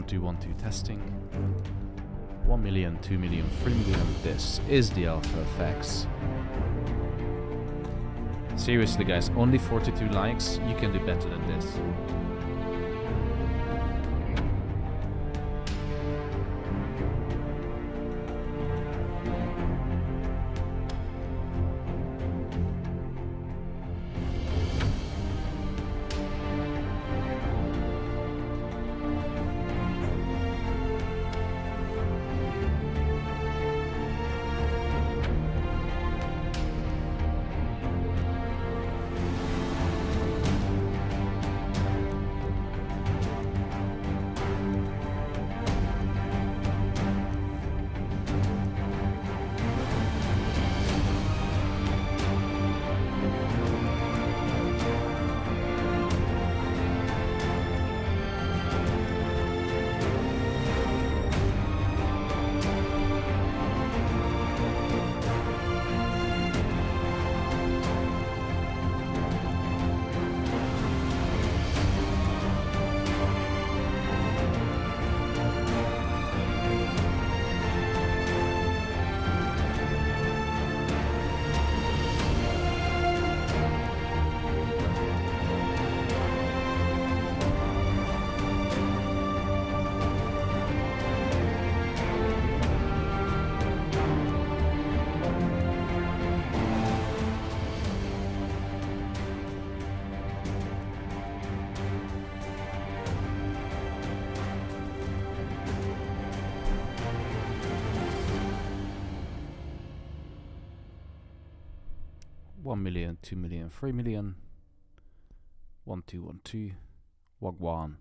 1212 testing. 1 million, 2 million, 3 million. This is the Alpha FX. Seriously guys, only 42 likes. You can do better than this. $1 million, 2 million, 3 million. 1212. Wagwan.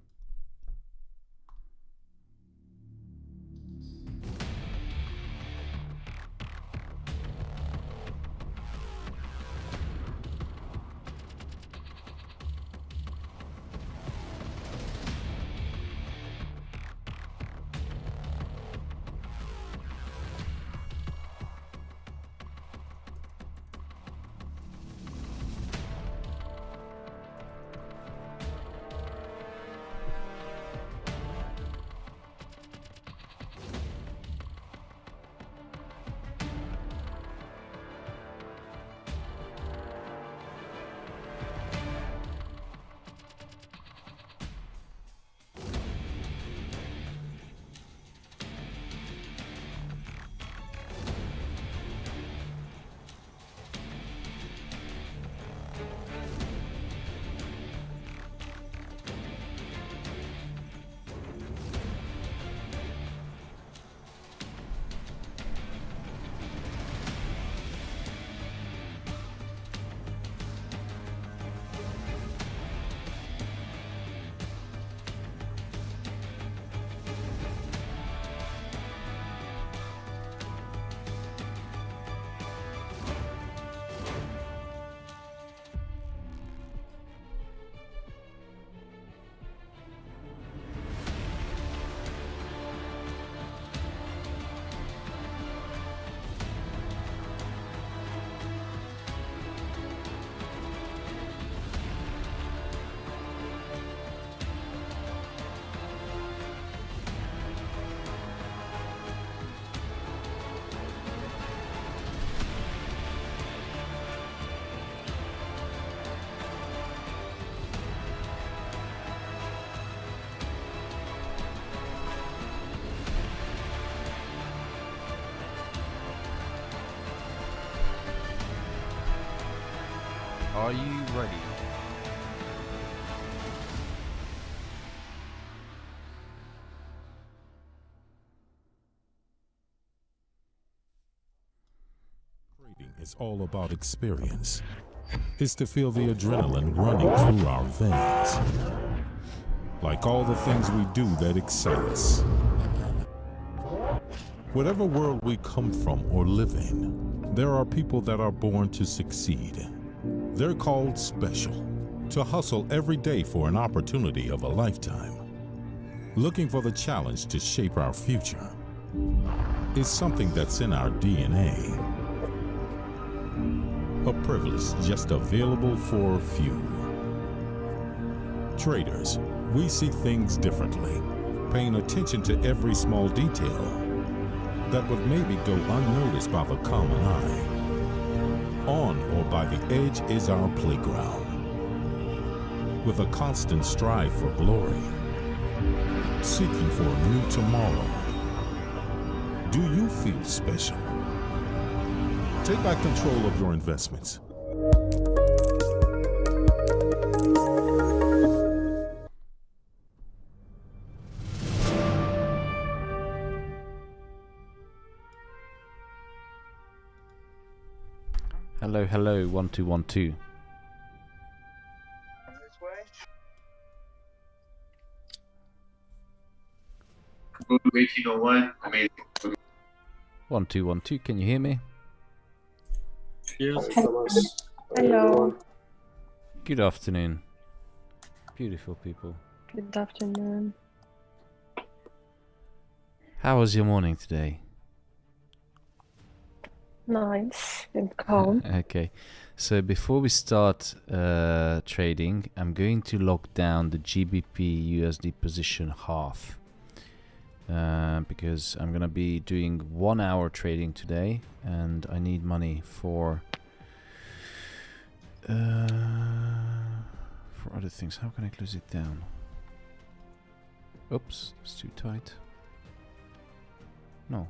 Are you ready? Trading is all about experience. It's to feel the adrenaline running through our veins. Like all the things we do that excite us. Whatever world we come from or live in, there are people that are born to succeed. They're called special, to hustle every day for an opportunity of a lifetime. Looking for the challenge to shape our future is something that's in our DNA. A privilege just available for a few. Traders, we see things differently. paying attention to every small detail that would maybe go unnoticed by the common eye. On or by the edge is our playground, with a constant strive for glory, seeking for a new tomorrow. Do you feel special? Take back control of your investments. Hello, hello, 1212. This way? 1801. Amazing. 1212, can you hear me? Yes. Hello. Good afternoon. Beautiful people. Good afternoon. How was your morning today? Nice and calm. Okay, so before we start trading, I'm going to lock down the GBP USD position half because I'm gonna be doing 1 hour trading today, and I need money for other things. How can I close it down? Oops, it's too tight. No.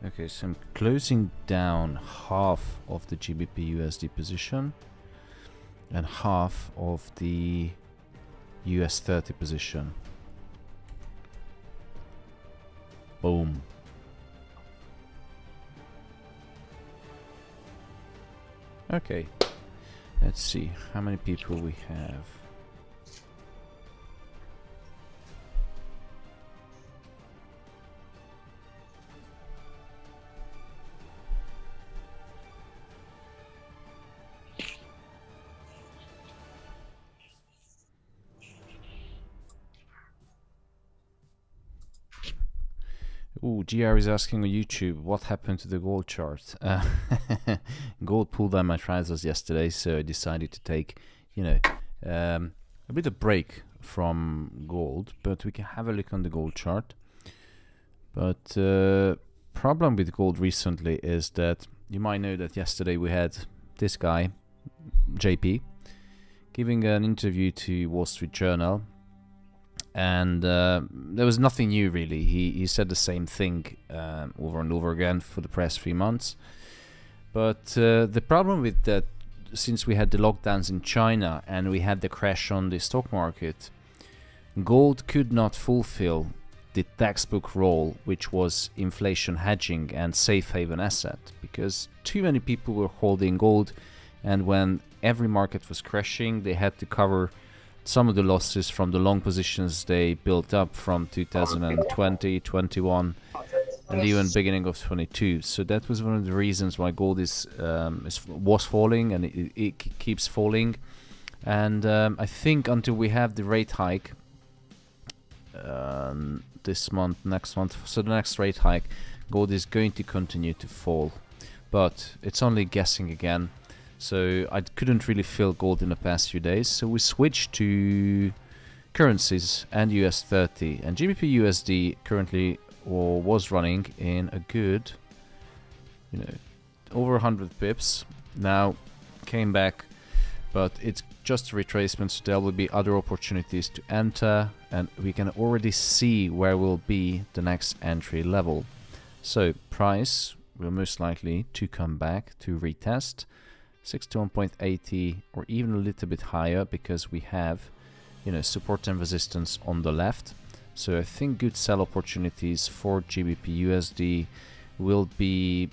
Okay, so I'm closing down half of the GBP USD position and half of the US 30 position. Boom. Okay, let's see how many people we have. Ooh, GR is asking on YouTube, what happened to the gold chart? Gold pulled down my trousers yesterday, so I decided to take, you know, a bit of break from gold, but we can have a look on the gold chart. But problem with gold recently is that you might know that yesterday we had this guy, JP, giving an interview to Wall Street Journal. And there was nothing new really. He said the same thing over and over again for the past 3 months. But the problem with that, since we had the lockdowns in China and we had the crash on the stock market, gold could not fulfill the textbook role, which was inflation hedging and safe haven asset, because too many people were holding gold, and when every market was crashing, they had to cover some of the losses from the long positions they built up from 2020, 21, and even beginning of 22. So that was one of the reasons why gold was falling, and it keeps falling. And I think until we have the rate hike this month, next month, so the next rate hike, gold is going to continue to fall. But it's only guessing again. So I couldn't really feel gold in the past few days, so we switched to currencies and US 30, and GBP USD currently was running in a good, you know, over 100 pips. Now came back, but it's just a retracement, so there will be other opportunities to enter, and we can already see where will be the next entry level. So price will most likely to come back to retest 61.80 or even a little bit higher, because we have, you know, support and resistance on the left. So I think good sell opportunities for GBP USD will be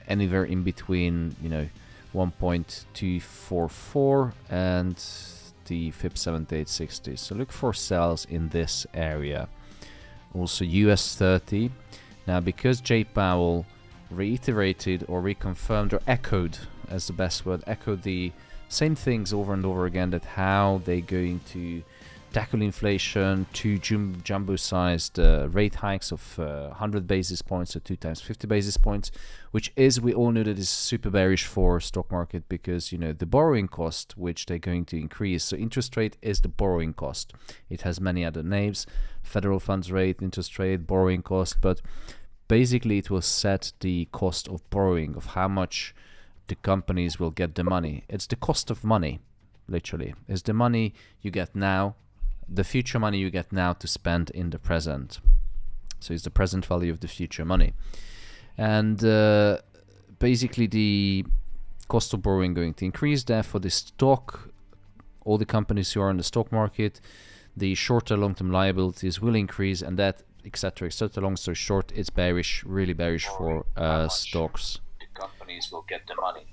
anywhere in between, you know, 1.244 and the FIB 7860. So look for sells in this area. Also US 30. Now, because Jay Powell reiterated or reconfirmed or echoed, as the best word, echoed the same things over and over again, that how they're going to tackle inflation, 2 jumbo-sized rate hikes of 100 basis points, so 2 times 50 basis points, which is, we all know that is super bearish for stock market because, you know, the borrowing cost, which they're going to increase. So interest rate is the borrowing cost. It has many other names, federal funds rate, interest rate, borrowing cost, but basically it will set the cost of borrowing, of how much the companies will get the money. It's the cost of money, literally. It's the money you get now, the future money you get now to spend in the present. So it's the present value of the future money. And basically the cost of borrowing going to increase. Therefore the stock, all the companies who are in the stock market, the shorter long-term liabilities will increase, and that, etc., etc. Long story short, it's bearish, really bearish for stocks. The companies will get the money.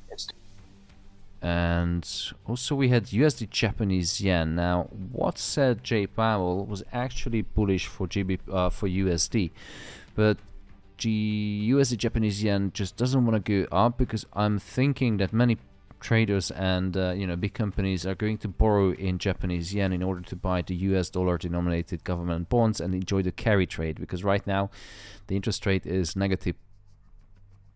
And also we had USD Japanese yen. Now, what said Jay Powell was actually bullish for for USD, but the USD Japanese yen just doesn't want to go up because I'm thinking that many traders and you know, big companies are going to borrow in Japanese yen in order to buy the US dollar denominated government bonds and enjoy the carry trade, because right now the interest rate is negative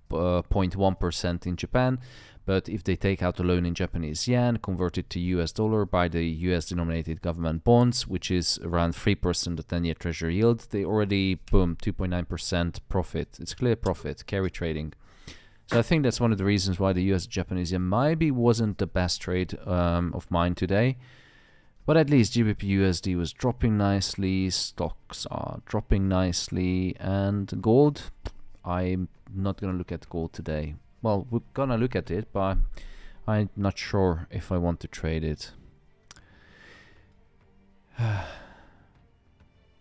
0.1% in Japan. But if they take out a loan in Japanese yen, convert it to US dollar, buy the US denominated government bonds, which is around 3% the 10-year treasury yield, they already, boom, 2.9% profit. It's clear profit, carry trading. So I think that's one of the reasons why the US Japanese yen maybe wasn't the best trade of mine today. But at least GBP USD was dropping nicely, stocks are dropping nicely, and gold, I'm not going to look at gold today. Well, we're gonna look at it, but I'm not sure if I want to trade it.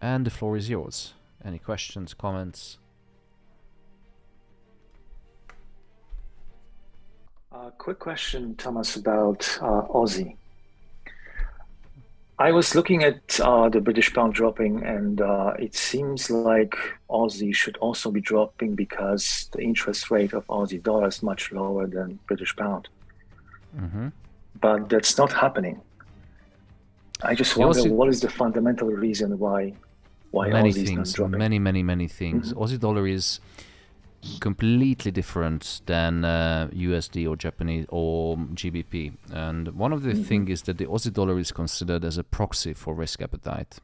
And the floor is yours. Any questions, comments? Quick question, Thomas, about Aussie. I was looking at the British pound dropping, and it seems like Aussie should also be dropping because the interest rate of Aussie dollar is much lower than British pound. But that's not happening. I just wonder, what is the fundamental reason why many Aussie is not things, dropping? many things. Aussie dollar is completely different than USD or Japanese or GBP, and one of the things is that the Aussie dollar is considered as a proxy for risk appetite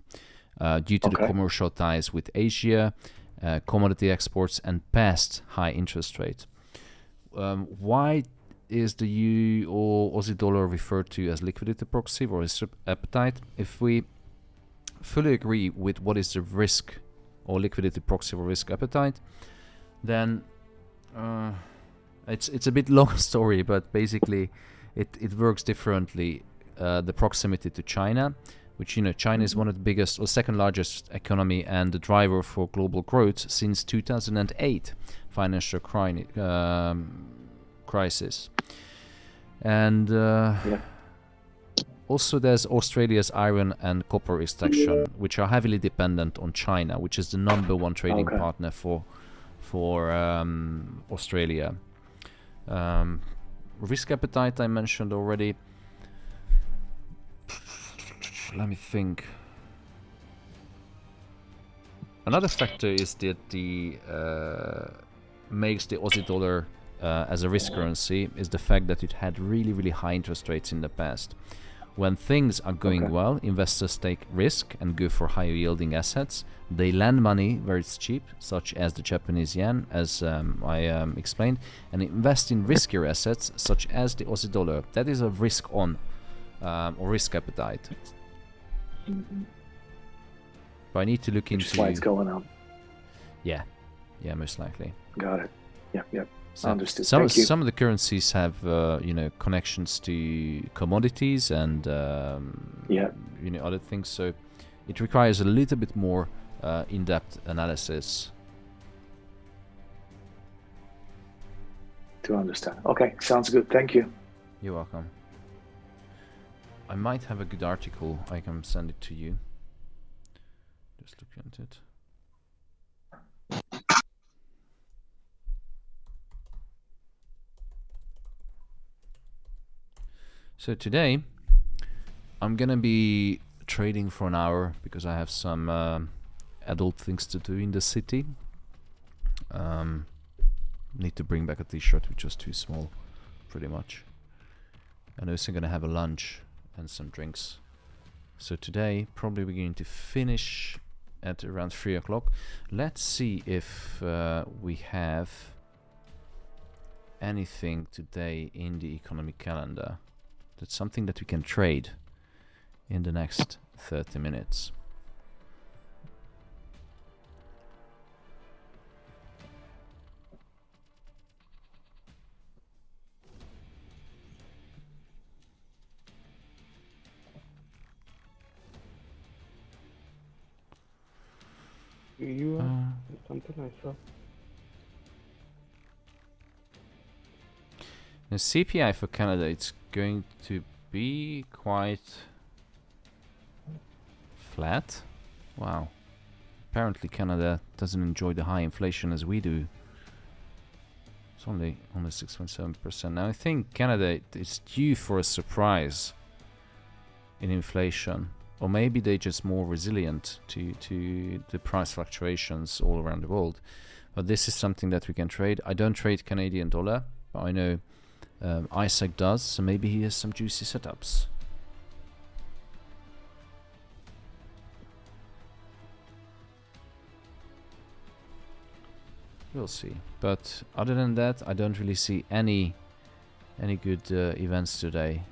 due to the commercial ties with Asia, commodity exports, and past high interest rate. Why is the Aussie dollar referred to as liquidity proxy or risk appetite? If we fully agree with what is the risk or liquidity proxy or risk appetite, then it's a bit long story, but basically it works differently. The proximity to China, which, you know, China is one of the biggest or second largest economy and the driver for global growth since 2008 financial crisis. And also there's Australia's iron and copper extraction, which are heavily dependent on China, which is the #1 trading partner for Australia. Risk appetite I mentioned already. Let me think. Another factor is that the makes the Aussie dollar as a risk currency is the fact that it had really high interest rates in the past. When things are going well, investors take risk and go for higher yielding assets. They lend money where it's cheap, such as the Japanese yen, as I explained, and invest in riskier assets, such as the Aussie dollar. That is a risk on or risk appetite. But I need to look into. Which is why it's going up. Yeah, most likely. Got it. Yep. So understood. Some of the currencies have you know, connections to commodities and you know, other things. So it requires a little bit more in-depth analysis to understand. Okay, sounds good. Thank you. You're welcome. I might have a good article. I can send it to you. Just look at it. So today I'm gonna be trading for an hour because I have some adult things to do in the city. Need to bring back a t-shirt which was too small, pretty much. And also gonna have a lunch and some drinks. So today probably we're going to finish at around 3 o'clock. Let's see if we have anything today in the economic calendar. That's something that we can trade in the next 30 minutes. You something I saw. The CPI for Canada, it's going to be quite flat. Wow. Apparently Canada doesn't enjoy the high inflation as we do. It's only 6.7%. Now I think Canada is due for a surprise in inflation. Or maybe they're just more resilient to the price fluctuations all around the world. But this is something that we can trade. I don't trade Canadian dollar, but I know Isaac does, so maybe he has some juicy setups. We'll see. But other than that, I don't really see any good events today.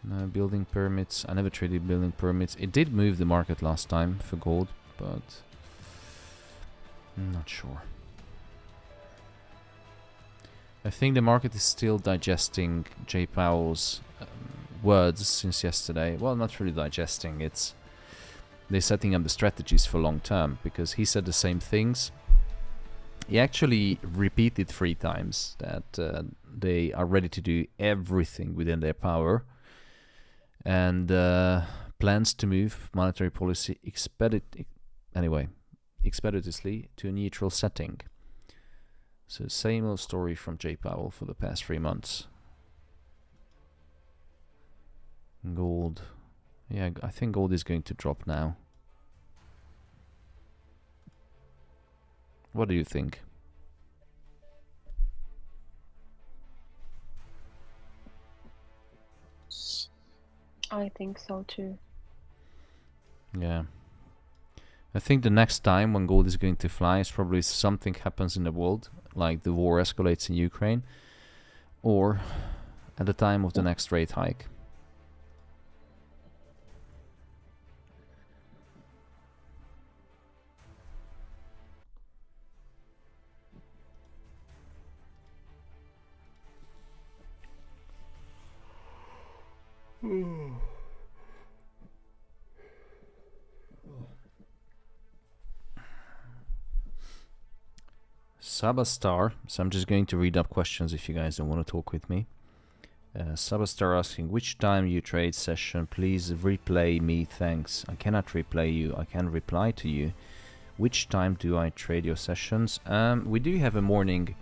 No building permits. I never traded building permits. It did move the market last time for gold, but I'm not sure. I think the market is still digesting Jay Powell's words since yesterday. Well, not really digesting. They're setting up the strategies for long term because he said the same things. He actually repeated 3 times that they are ready to do everything within their power. And plans to move monetary policy expeditiously to a neutral setting. So same old story from Jay Powell for the past 3 months. Gold. Yeah, I think gold is going to drop now. What do you think? I think so too. Yeah. I think the next time when gold is going to fly is probably something happens in the world, like the war escalates in Ukraine, or at the time of the next rate hike. Sabastar, so I'm just going to read up questions if you guys don't want to talk with me. Sabastar asking, which time you trade session? Please replay me, thanks. I cannot replay you, I can reply to you. Which time do I trade your sessions? We do have a morning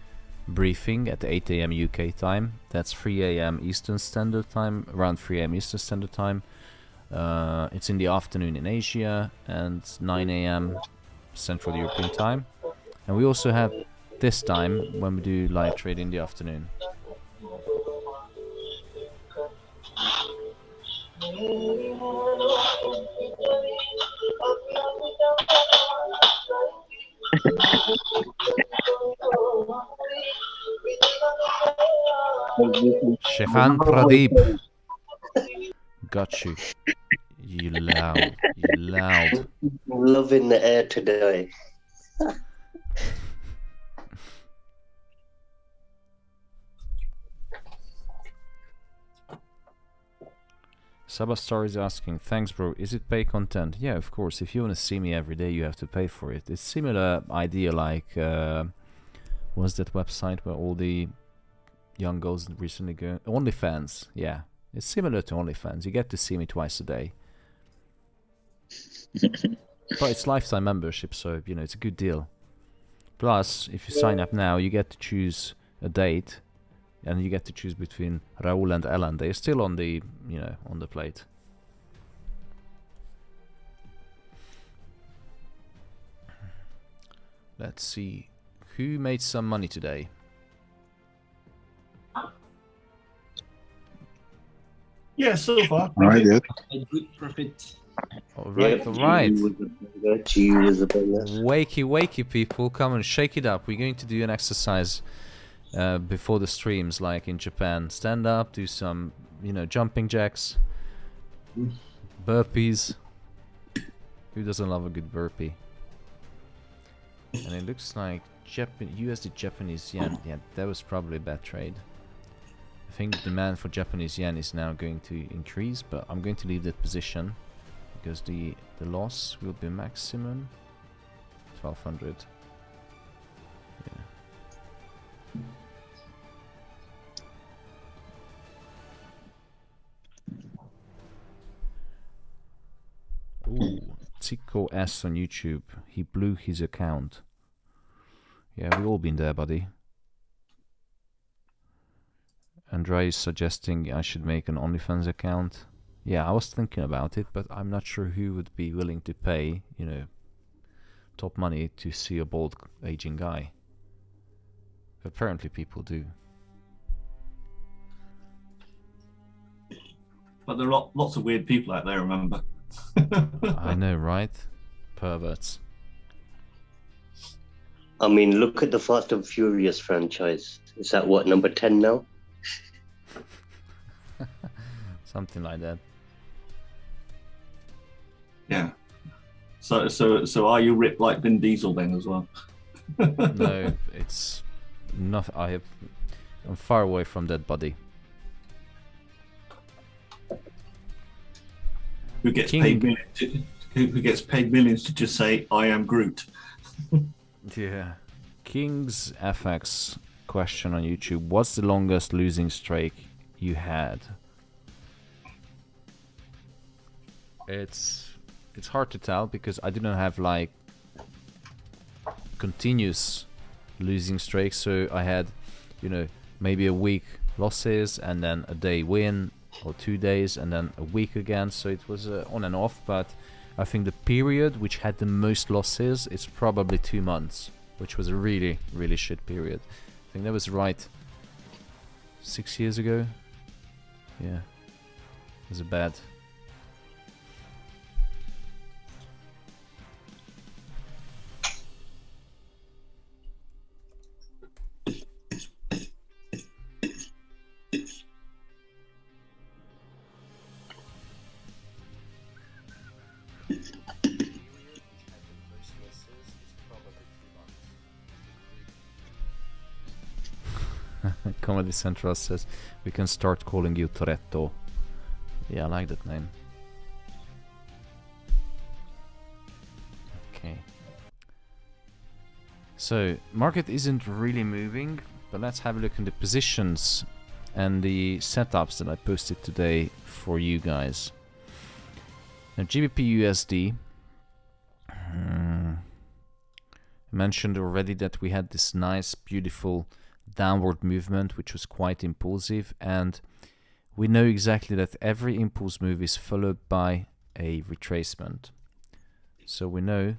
briefing at 8 AM UK time. That's 3 AM Eastern Standard Time, around 3 AM Eastern Standard Time. It's in the afternoon in Asia and 9 AM Central European Time. And we also have this time when we do live trade in the afternoon. Shehan Pradeep. Got you. You loud. You loud. Love in the air today. Sabastar is asking, thanks bro, is it pay content? Yeah, of course, if you want to see me every day you have to pay for it. It's similar idea like, what's that website where all the young girls recently go? OnlyFans, yeah. It's similar to OnlyFans, you get to see me twice a day. But it's lifetime membership, so, you know, it's a good deal. Plus, if you sign up now, you get to choose a date. And you get to choose between Raul and Ellen. They're still on the, you know, on the plate. Let's see. Who made some money today? Yeah, so far. I did. A good profit. Alright, Yep, alright. GU was a banger. Wakey, wakey, people. Come on, shake it up. We're going to do an exercise before the streams, like in Japan. Stand up, do some, you know, jumping jacks, burpees. Who doesn't love a good burpee? And it looks like USD Japanese yen. Yeah, that was probably a bad trade. I think the demand for Japanese yen is now going to increase, but I'm going to leave that position because the loss will be maximum 1200. Yeah. Ooh, Tico S on YouTube. He blew his account. Yeah, we've all been there, buddy. Andre is suggesting I should make an OnlyFans account. Yeah, I was thinking about it, but I'm not sure who would be willing to pay, you know, top money to see a bald aging guy. Apparently people do. But there are lots of weird people out there, remember? I know, right? Perverts. I mean, look at the Fast and Furious franchise. Is that what, number 10 now? Something like that. Yeah. So are you ripped like Vin Diesel then as well? No, it's not. I'm far away from that, buddy. Who gets paid millions to just say I am Groot? Yeah. King's FX question on YouTube. What's the longest losing streak you had? It's hard to tell because I didn't have like continuous losing streaks, so I had, you know, maybe a week losses and then a day win, or 2 days and then a week again, so it was on and off. But I think the period which had the most losses is probably 2 months, which was a really shit period. I think that was right 6 years ago. Yeah, it was a bad. Comedy Central says we can start calling you Toretto. Yeah, I like that name. Okay. So, market isn't really moving, but let's have a look in the positions and the setups that I posted today for you guys. Now, GBP USD. I mentioned already that we had this nice, beautiful downward movement, which was quite impulsive, and we know exactly that every impulse move is followed by a retracement. So we know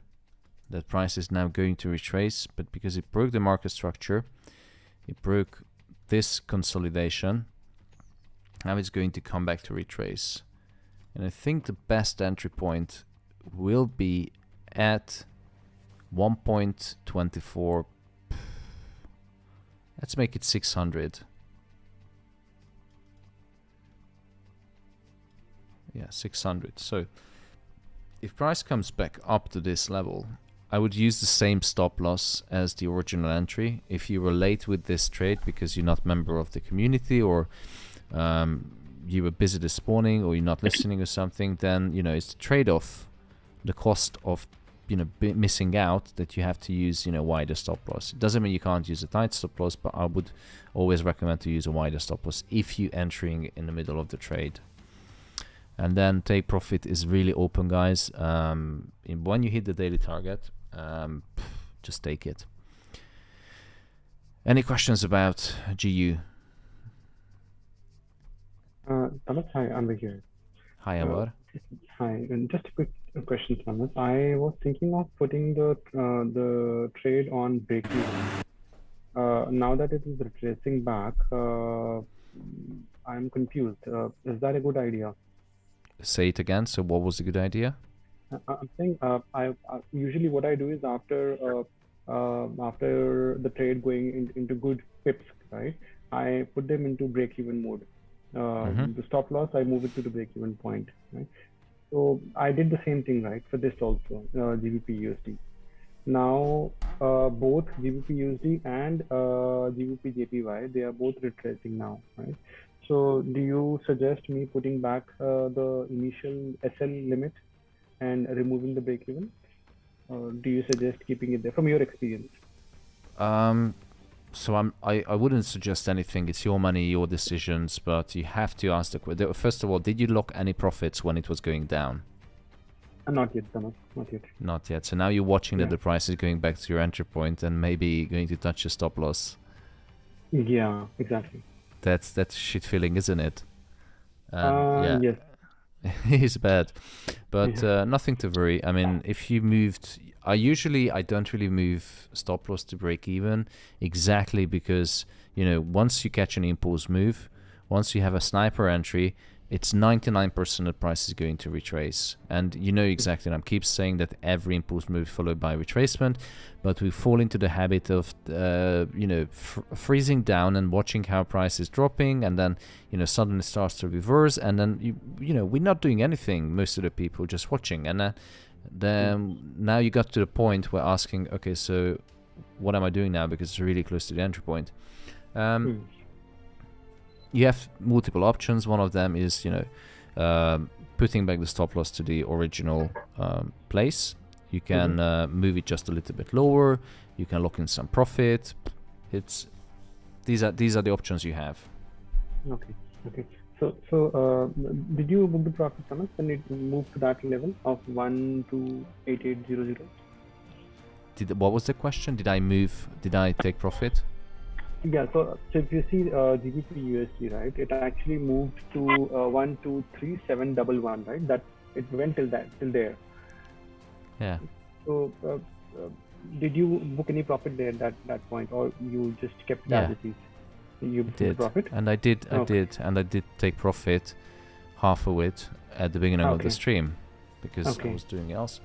that price is now going to retrace, but because it broke the market structure, it broke this consolidation, now it's going to come back to retrace. And I think the best entry point will be at 1.24. Let's make it 600. Yeah, 600. So if price comes back up to this level, I would use the same stop loss as the original entry. If you were late with this trade because you're not member of the community, or you were busy this morning, or you're not listening or something, then, you know, it's the trade-off, the cost of, you know, missing out, that you have to use, you know, wider stop loss. It doesn't mean you can't use a tight stop loss, but I would always recommend to use a wider stop loss if you're entering in the middle of the trade. And then take profit is really open, guys. When you hit the daily target, just take it. Any questions about GU? Talat, hi, Anwar here. Hi, Anwar. Hi, and just a quick A question, Thomas. I was thinking of putting the trade on break even. Now that it is retracing back, I'm confused. Is that a good idea? Say it again. So what was the good idea? I'm saying I usually what I do is after the trade going into good pips, right? I put them into break-even mode. The stop loss, I move it to the break-even point, right? So I did the same thing, right, for this also, GBP USD. Now, both GBP USD and GBP JPY, they are both retracing now, right? So do you suggest me putting back the initial SL limit and removing the break even? Or do you suggest keeping it there from your experience? So I wouldn't suggest anything. It's your money, your decisions, but you have to ask the question. First of all, did you lock any profits when it was going down? Not yet, Thomas. Not yet. Not yet. So now you're watching that the price is going back to your entry point and maybe going to touch your stop loss. Yeah, exactly. That's shit feeling, isn't it? Yeah. Yes. It's bad, but nothing to worry. I mean, if you moved, I don't really move stop loss to break even, exactly because, you know, once you catch an impulse move, once you have a sniper entry, it's 99% the price is going to retrace. And you know exactly, and I keep saying that every impulse move followed by retracement, but we fall into the habit of, you know, freezing down and watching how price is dropping, and then, you know, suddenly it starts to reverse, and then, you know, we're not doing anything, most of the people just watching. And then now you got to the point where asking, okay, so what am I doing now, because it's really close to the entry point. You have multiple options. One of them is, you know, putting back the stop loss to the original place. You can move it just a little bit lower. You can lock in some profit. These are the options you have. Okay. Okay. So did you book the profit, Thomas, when it moved to that level of 128800? What was the question? Did I take profit? Yeah, so if you see GBP USD, right, it actually moved to 123711, right? That it went till there. Yeah. So did you book any profit there at that point, or you just kept it as it is? You booked profit? And I did, and I did take profit, half of it at the beginning of the stream, because I was doing else.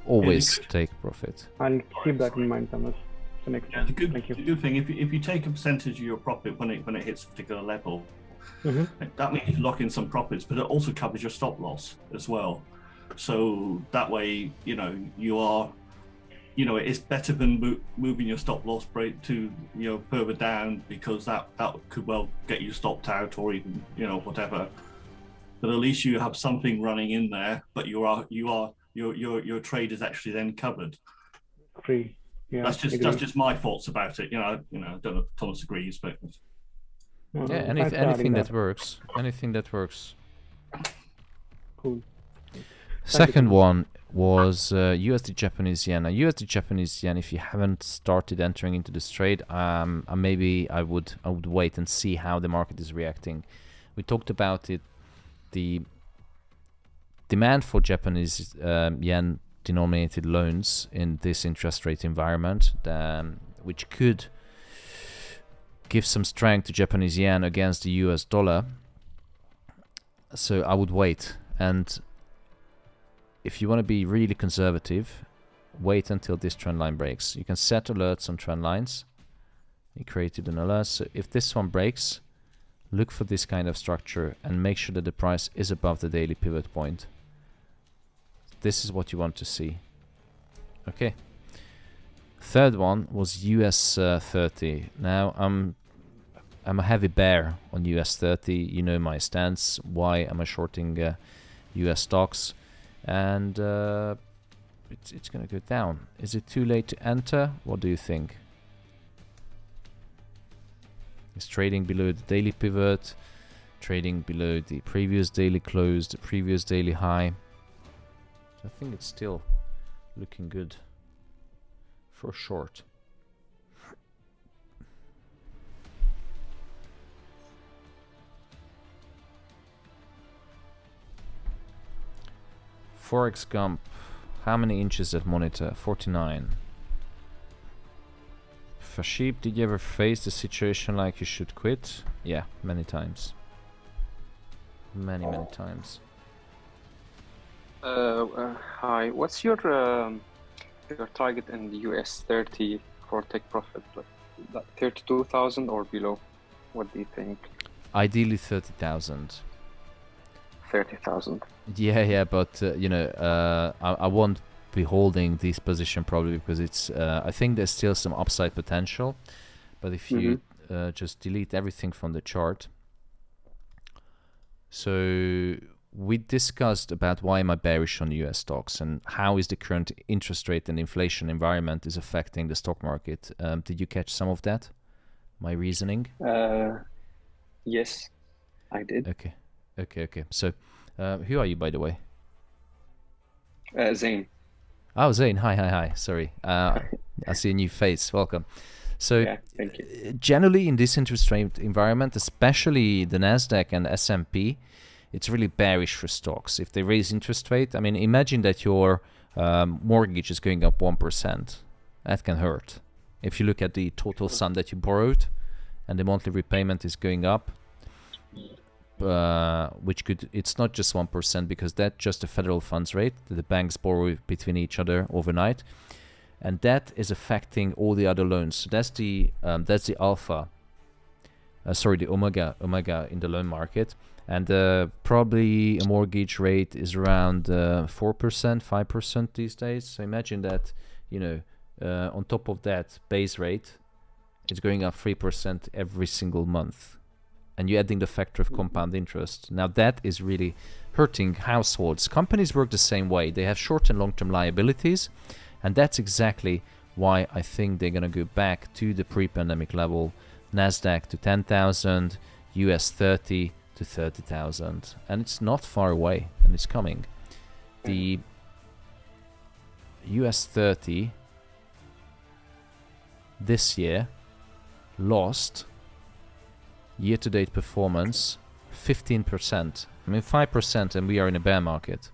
Always take profit. I'll keep that in mind, Thomas. Next time. The good thing, if you take a percentage of your profit when it hits a particular level, that means you lock in some profits, but it also covers your stop loss as well. So that way, you know, it's better than moving your stop loss break to, you know, further down, because that could well get you stopped out, or even, you know, whatever. But at least you have something running in there, but your trade is actually then covered. Free. Yeah, that's just my thoughts about it. I don't know if Thomas agrees, but yeah, anything that works. Anything that works. Cool. Second one was USD Japanese yen. Now, USD Japanese yen, if you haven't started entering into this trade, maybe I would wait and see how the market is reacting. We talked about it. The demand for Japanese yen denominated loans in this interest rate environment, which could give some strength to Japanese yen against the US dollar. So I would wait, and if you want to be really conservative, wait until this trend line breaks. You can set alerts on trend lines. You created an alert, so if this one breaks, look for this kind of structure and make sure that the price is above the daily pivot point. This is what you want to see. Okay. Third one was US 30. Now I'm a heavy bear on US 30. You know my stance. Why am I shorting US stocks? And it's gonna go down. Is it too late to enter? What do you think? It's trading below the daily pivot, trading below the previous daily close, the previous daily high. I think it's still looking good for short. Forex Gump. How many inches that monitor? 49. Fashib, did you ever face the situation like you should quit? Yeah, many times. Many times. Hi, what's your target in the US 30 for take profit? Like 32,000 or below? What do you think? Ideally 30,000. 30,000. Yeah, but you know, I won't be holding this position probably because it's. I think there's still some upside potential, but if you just delete everything from the chart. So we discussed about why am I bearish on US stocks and how is the current interest rate and inflation environment is affecting the stock market. Did you catch some of that? My reasoning? Yes, I did. Okay. So, who are you, by the way? Zain. Oh, Zain. Hi. Sorry. I see a new face. Welcome. So, yeah, thank you. Generally, in this interest rate environment, especially the Nasdaq and S&P, it's really bearish for stocks. If they raise interest rate, I mean, imagine that your mortgage is going up 1%. That can hurt. If you look at the total sum that you borrowed, and the monthly repayment is going up, which could, it's not just 1% because that's just the federal funds rate that the banks borrow between each other overnight, and that is affecting all the other loans. So that's the alpha, the omega in the loan market, and probably a mortgage rate is around 4%, 5% these days. So imagine that, you know, on top of that base rate, it's going up 3% every single month. And you're adding the factor of compound interest. Now that is really hurting households. Companies work the same way. They have short and long-term liabilities. And that's exactly why I think they're going to go back to the pre-pandemic level. Nasdaq to 10,000, US 30 to 30,000. And it's not far away, and it's coming. The US 30 this year lost year-to-date performance 15%. I mean 5%, and we are in a bear market.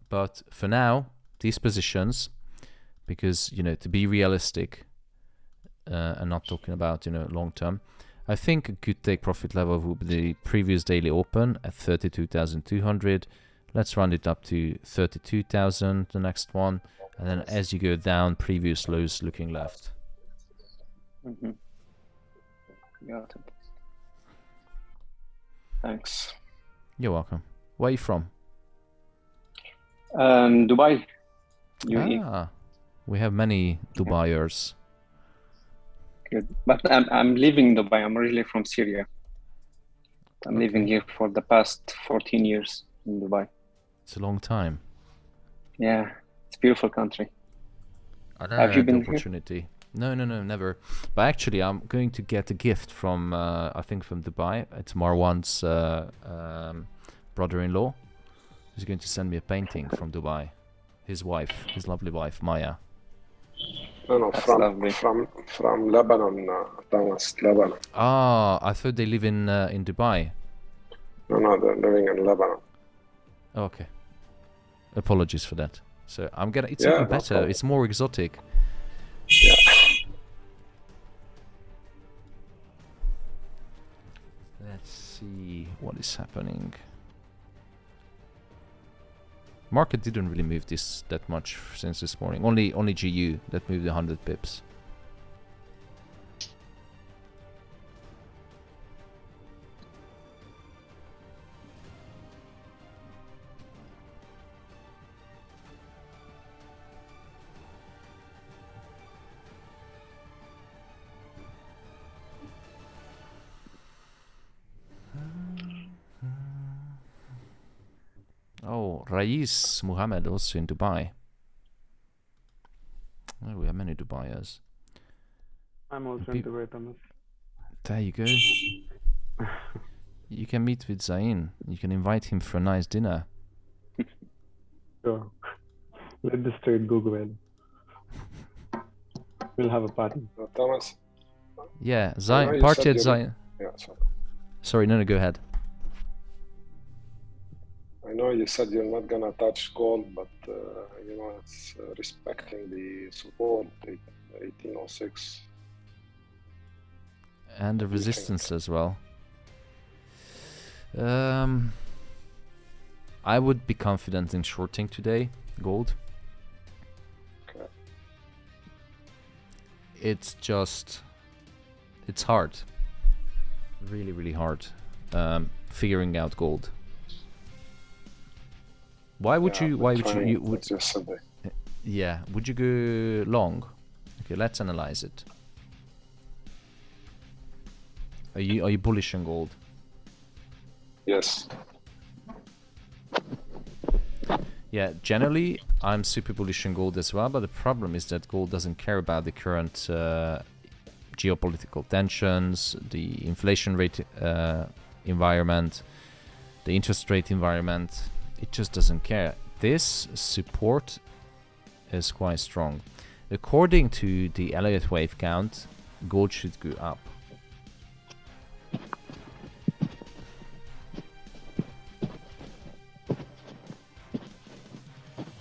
But for now, these positions, because, you know, to be realistic and not talking about, you know, long term, I think a good take profit level would be the previous daily open at 32,200. Let's round it up to 32,000, the next one, and then as you go down, previous lows looking left. Got it. Thanks. You're welcome. Where are you from? Dubai. UAE. We have many Dubaiers. Good, but I'm leaving Dubai. I'm originally from Syria. I'm living here for the past 14 years in Dubai. It's a long time. Yeah, it's a beautiful country. I don't Have you been the opportunity? Here? No, never. But actually, I'm going to get a gift from, I think from Dubai. It's Marwan's brother-in-law. He's going to send me a painting from Dubai. His wife, his lovely wife, Maya. No, from Lebanon, Thomas, Lebanon. Ah, I thought they live in Dubai. No, they're living in Lebanon. Okay. Apologies for that. So I'm gonna. It's even better. No, it's more exotic. Yeah. Let's see what is happening. Market didn't really move that much since this morning. Only GU that moved 100 pips. Oh, Rais Muhammad also in Dubai. Oh, we have many Dubaiers. I'm also in Dubai, Thomas. There you go. You can meet with Zain. You can invite him for a nice dinner. Sure. Let this trade go well. We'll have a party. Thomas? Yeah, Zain. Party at Zain. Yeah, sorry, no, go ahead. I know you said you're not gonna touch gold, but you know, it's respecting the support 1806 and the resistance as well. I would be confident in shorting today, gold. Okay. It's just, it's hard, really hard, figuring out gold. Why would you? Why would you? Would yesterday. Yeah. Would you go long? Okay, let's analyze it. Are you bullish on gold? Yes. Yeah, generally I'm super bullish on gold as well, but the problem is that gold doesn't care about the current geopolitical tensions, the inflation rate environment, the interest rate environment. It just doesn't care. This support is quite strong. According to the Elliott wave count, gold should go up.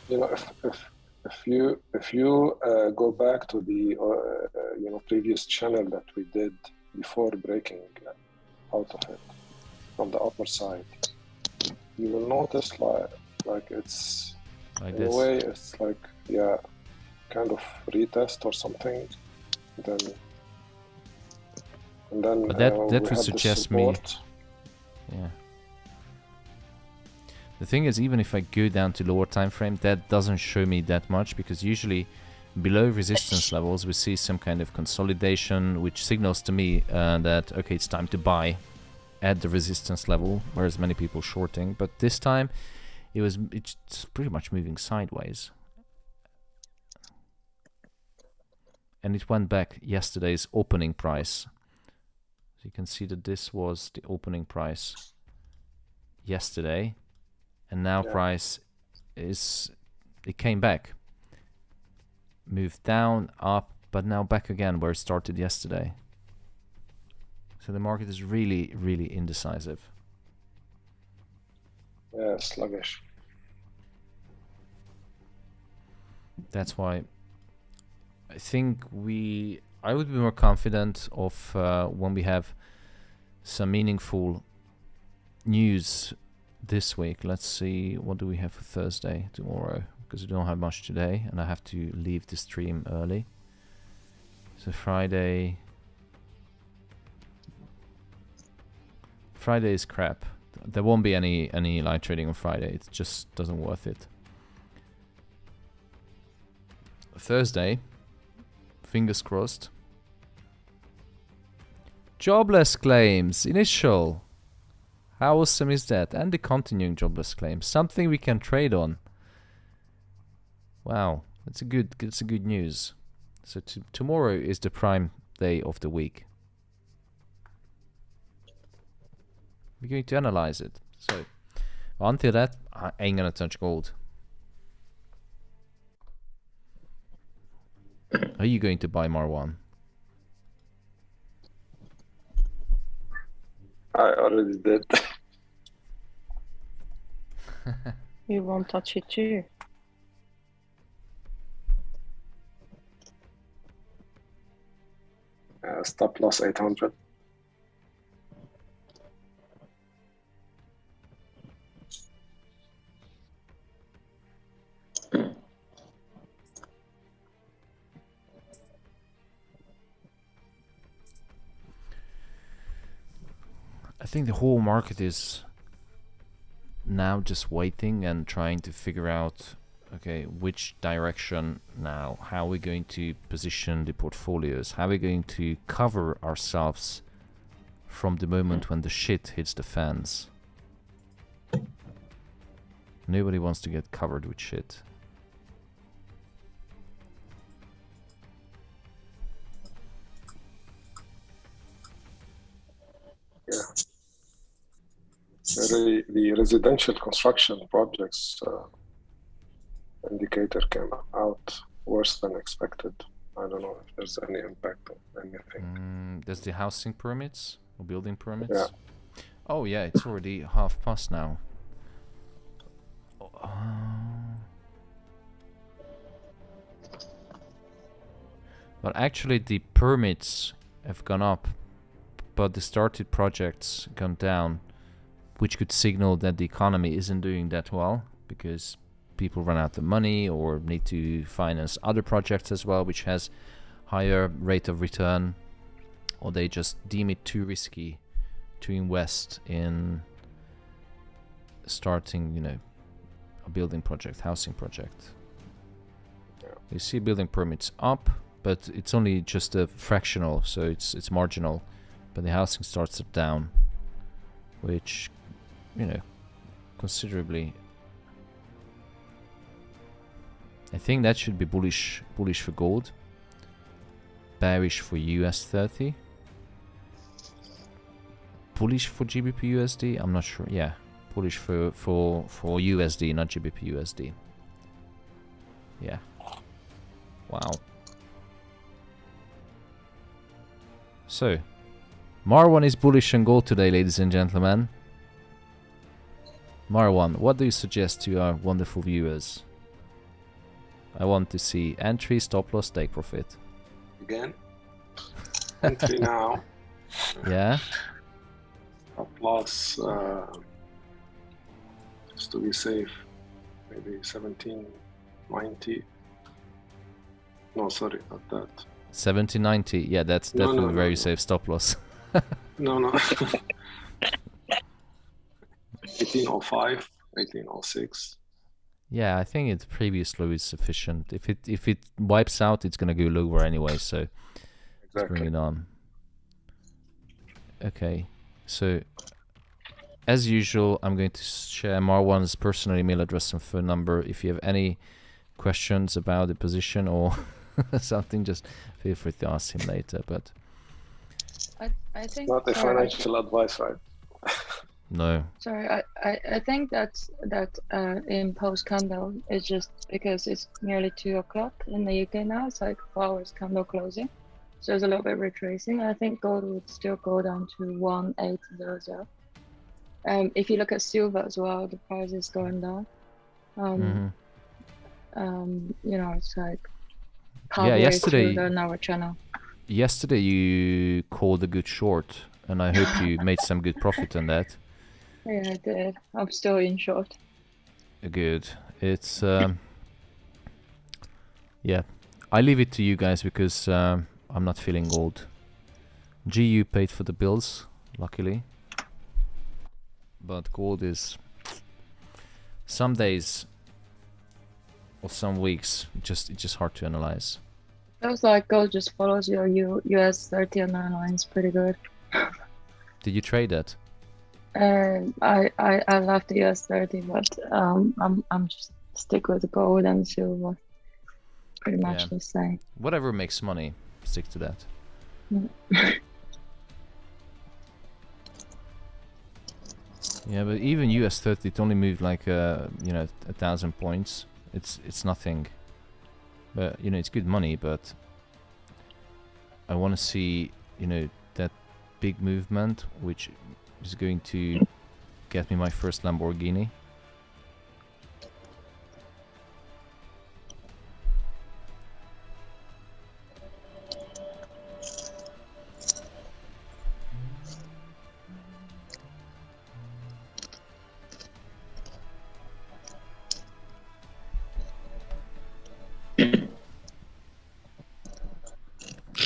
You know, if you go back to the you know, previous channel that we did before breaking out of it from the upper side, you will notice like it's like in this. a way it's like, yeah, kind of retest or something. And then But that we would had suggest the me. support. Yeah. The thing is, even if I go down to lower time frame, that doesn't show me that much, because usually below resistance levels we see some kind of consolidation, which signals to me that okay, it's time to buy at the resistance level, whereas many people shorting. But this time it's pretty much moving sideways, and it went back yesterday's opening price. So you can see that this was the opening price yesterday. And now price is, it came back, moved down, up, but now back again where it started yesterday. So the market is really indecisive. Yeah, sluggish. That's why I think I would be more confident of when we have some meaningful news this week. Let's see, what do we have for Thursday tomorrow, because we don't have much today and I have to leave the stream early. So Friday is crap. There won't be any live trading on Friday. It just doesn't worth it. Thursday, fingers crossed. Jobless claims initial. How awesome is that? And the continuing jobless claims, something we can trade on. Wow, that's a good news. So tomorrow is the prime day of the week. We're going to analyze it. So until that, I ain't gonna touch gold. Are you going to buy Marwan? I already did. You won't touch it too. Stop loss 800. I think the whole market is now just waiting and trying to figure out, okay, which direction now, how we're going to position the portfolios, how we're going to cover ourselves from the moment when the shit hits the fans. Nobody wants to get covered with shit. Yeah. The residential construction projects indicator came out worse than expected. I don't know if there's any impact on anything. There's the housing permits or building permits. Yeah. Oh yeah, it's already past now. But actually the permits have gone up, but the started projects gone down, which could signal that the economy isn't doing that well because people run out of money or need to finance other projects as well, which has higher rate of return, or they just deem it too risky to invest in starting, you know, a building project, housing project. You see building permits up, but it's only just a fractional, so it's marginal. But the housing starts are down, which, you know, considerably. I think that should be bullish for gold, bearish for US 30, bullish for GBP USD. I'm not sure. Yeah, bullish for USD, not GBP USD. Yeah. Wow. So, Marwan is bullish on gold today, ladies and gentlemen. Marwan, what do you suggest to our wonderful viewers? I want to see entry, stop loss, take profit. Again? Entry now. Yeah? Stop loss, just to be safe, maybe 1790. No, sorry, not that. 1790, yeah, that's definitely very safe stop loss. No. 1805, 1806. Yeah, I think its previous low is sufficient. If it wipes out, it's gonna go lower anyway. So let's bring it on. Okay, so as usual, I'm going to share Marwan's personal email address and phone number. If you have any questions about the position or something, just feel free to ask him later. But I think not a financial advice, right? No. Sorry, I think that in post candle is just because it's nearly 2 o'clock in the UK now. It's like 4 hours candle closing, so it's a little bit retracing. I think gold would still go down to 1800. If you look at silver as well, the price is going down. You know, it's like halfway through the hour channel. Yesterday you called a good short, and I hope you made some good profit on that. Yeah, I did. I'm still in short. Good. It's yeah. I leave it to you guys because I'm not feeling gold. GU paid for the bills, luckily. But gold is some days or some weeks it's just hard to analyze. Feels like gold just follows your US 30 and 9 lines pretty good. Did you trade that? I left the US 30, but I'm just stick with gold and silver. Pretty much the same. Whatever makes money, stick to that. Yeah, but even US 30, it only moved like you know, 1,000 points. It's nothing. But you know, it's good money. But I want to see, you know, that big movement, which is going to get me my first Lamborghini.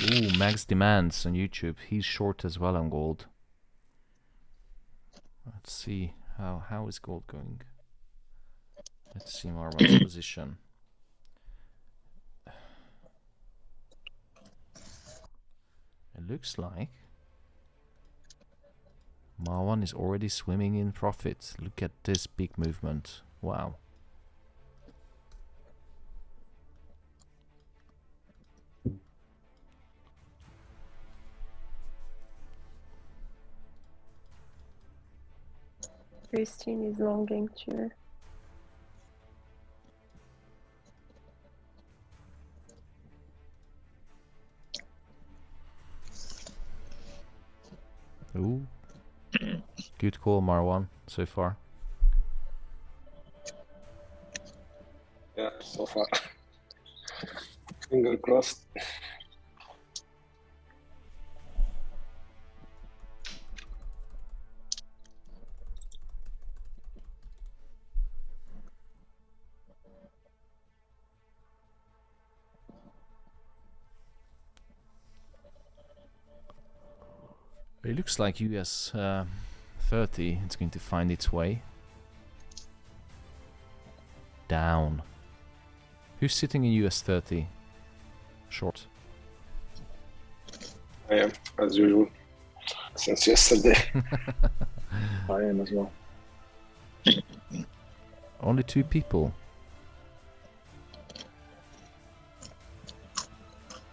Ooh, Max Demands on YouTube. He's short as well on gold. Let's see how is gold going. Let's see Marwan's position. It looks like Marwan is already swimming in profit. Look at this big movement. Wow. Christine is longing too. Ooh. Good call, Marwan, so far. Yeah, so far. Finger crossed. It looks like US 30, it's going to find its way down. Who's sitting in US 30? Short. I am, as usual, since yesterday. I am as well. Only 2 people.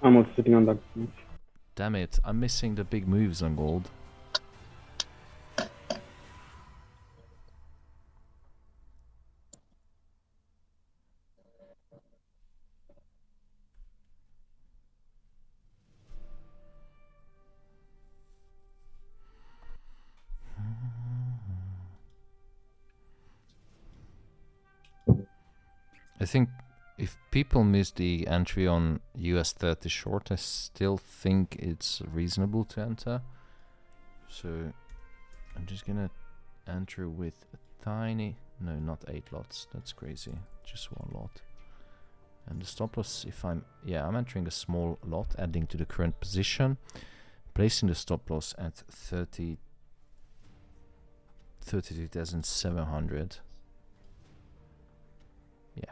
I'm also sitting on that. Damn it, I'm missing the big moves on gold. I think if people miss the entry on US 30 short, I still think it's reasonable to enter. So I'm just gonna enter with a tiny, no, not 8 lots, that's crazy, just 1 lot. And the stop loss, if I'm entering a small lot, adding to the current position, placing the stop loss at 32,700. Yeah.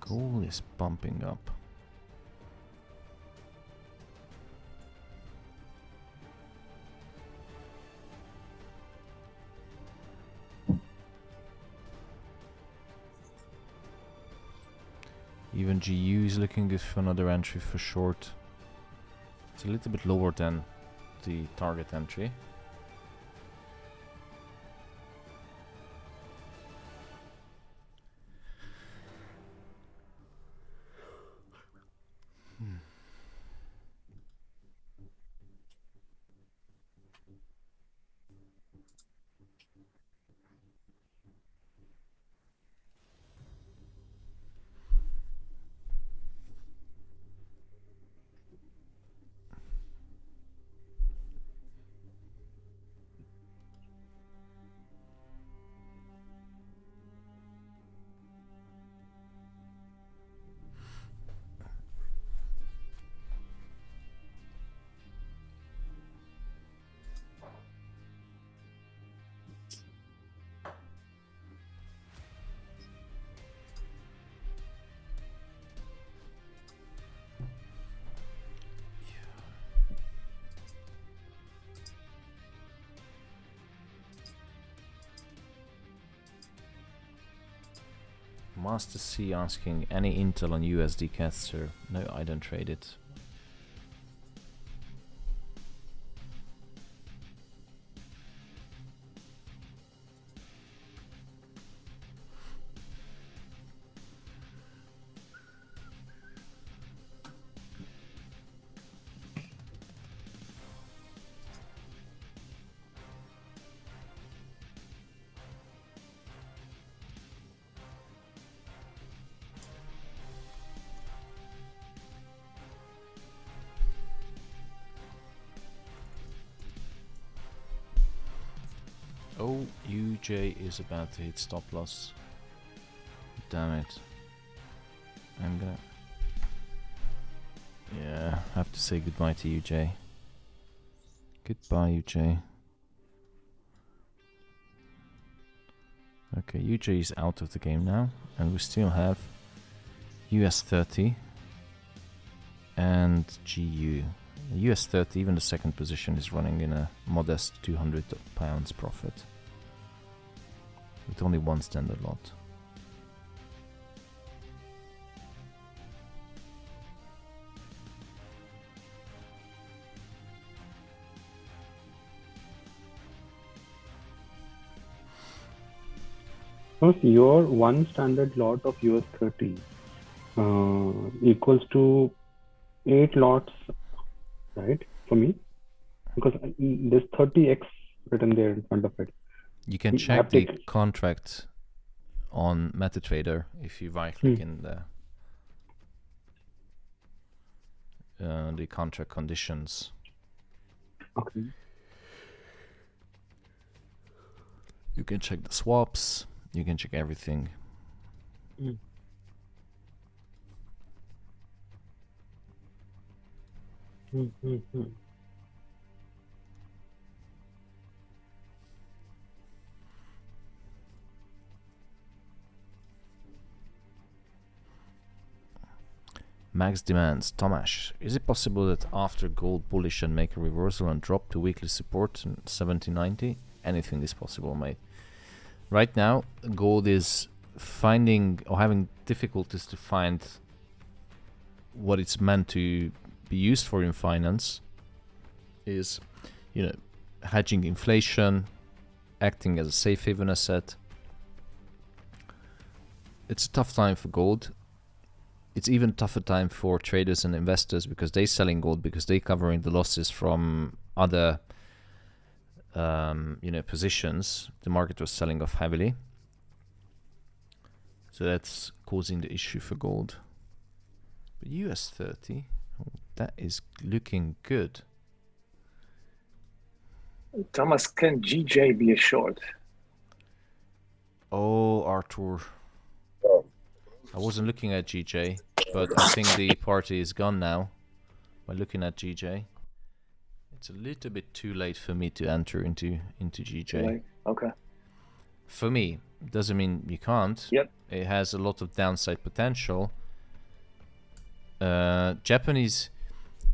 Gold is bumping up. Even GU is looking good for another entry for short. It's a little bit lower than the target entry. Master C asking any intel on USD Caster. No, I don't trade it. Oh, UJ is about to hit stop loss. Damn it. I'm gonna... Yeah, I have to say goodbye to UJ. Goodbye, UJ. Okay, UJ is out of the game now, and we still have US 30 and GU. US 30, even the second position is running in a modest £200 profit with only one standard lot. So your one standard lot of US 30 equals to 8 lots, right? For me, because there's 30x written there in front of it. You can check the contract on MetaTrader if you right click in the contract conditions. Okay. You can check the swaps, you can check everything. Max demands, Tomasz, is it possible that after gold bullish and make a reversal and drop to weekly support in 1790? Anything is possible, mate. Right now, gold is finding or having difficulties to find what it's meant to be used for in finance. Is, you know, hedging inflation, acting as a safe haven asset. It's a tough time for gold. It's even tougher time for traders and investors because they're selling gold because they're covering the losses from other positions. The market was selling off heavily, so that's causing the issue for gold. But US 30, that is looking good. Thomas, can GJ be a short? Oh, Arthur, I wasn't looking at GJ, but I think the party is gone now by looking at GJ. It's a little bit too late for me to enter into GJ. Right. Okay. For me, doesn't mean you can't. Yep. It has a lot of downside potential. Japanese,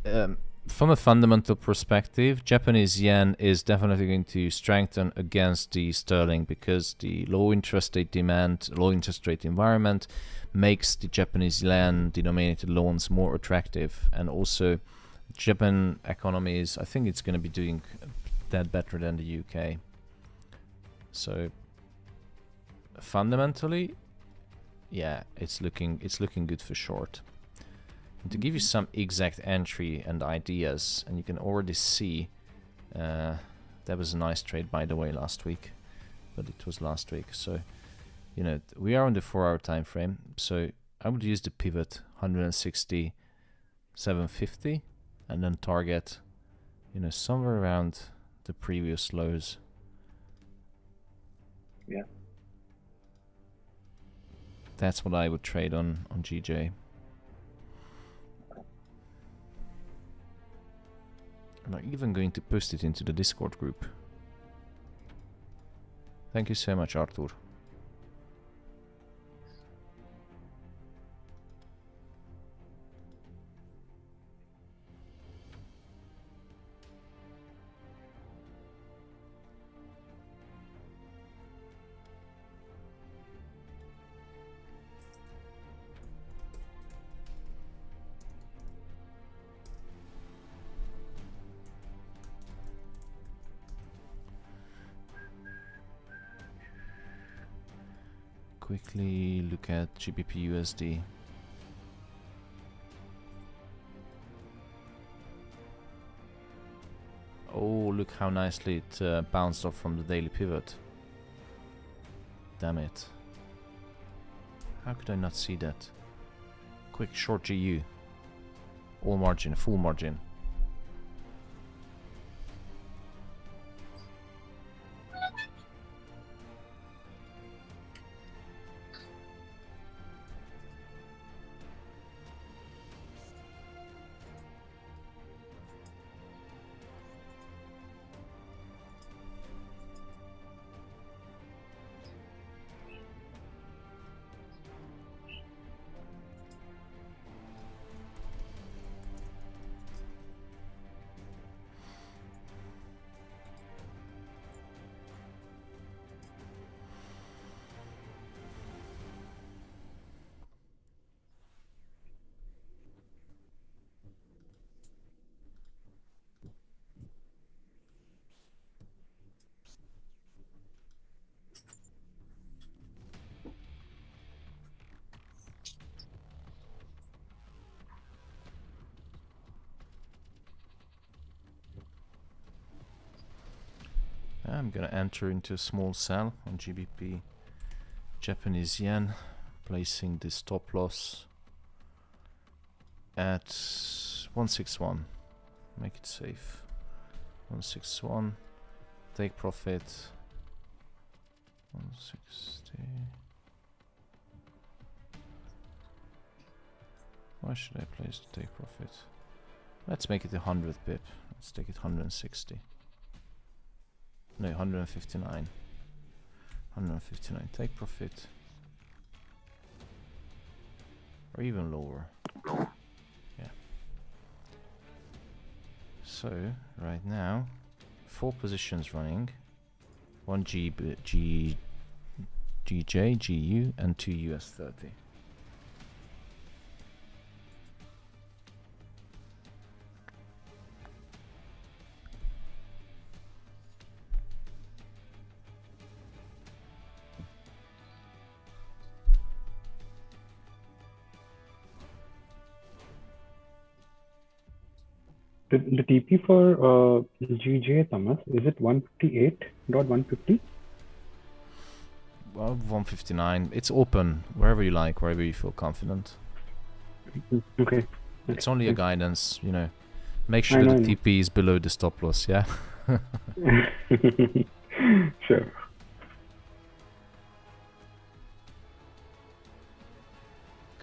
from a fundamental perspective, Japanese yen is definitely going to strengthen against the sterling because the low interest rate demand, low interest rate environment makes the Japanese yen denominated loans more attractive, and also Japan economy is, I think it's going to be doing that better than the UK. So fundamentally, yeah, it's looking good for short. And to give you some exact entry and ideas, and you can already see that was a nice trade, by the way, last week, but it was last week. So you know, we are on the 4-hour time frame, so I would use the pivot 167.50 and then target, you know, somewhere around the previous lows. Yeah. That's what I would trade on GJ. I'm even going to post it into the Discord group. Thank you so much, Arthur. Quickly look at GBP USD. Oh, look how nicely it bounced off from the daily pivot. Damn it. How could I not see that? Quick short GU. All margin, full margin. I'm gonna enter into a small sell on GBP Japanese yen, placing the stop loss at 161. Make it safe. 161. Take profit. 160. Why should I place the take profit? Let's make it 100 pip. Let's take it 160. No, 159. 159. Take profit. Or even lower. Yeah. So, right now, 4 positions running. 1 GJ, GU, and 2 US30. The TP for GJ, Thomas, is it 158.150? Well, 159. It's open wherever you like, wherever you feel confident. Okay. It's only a guidance, you know. Make sure the TP is below the stop loss, yeah? Sure.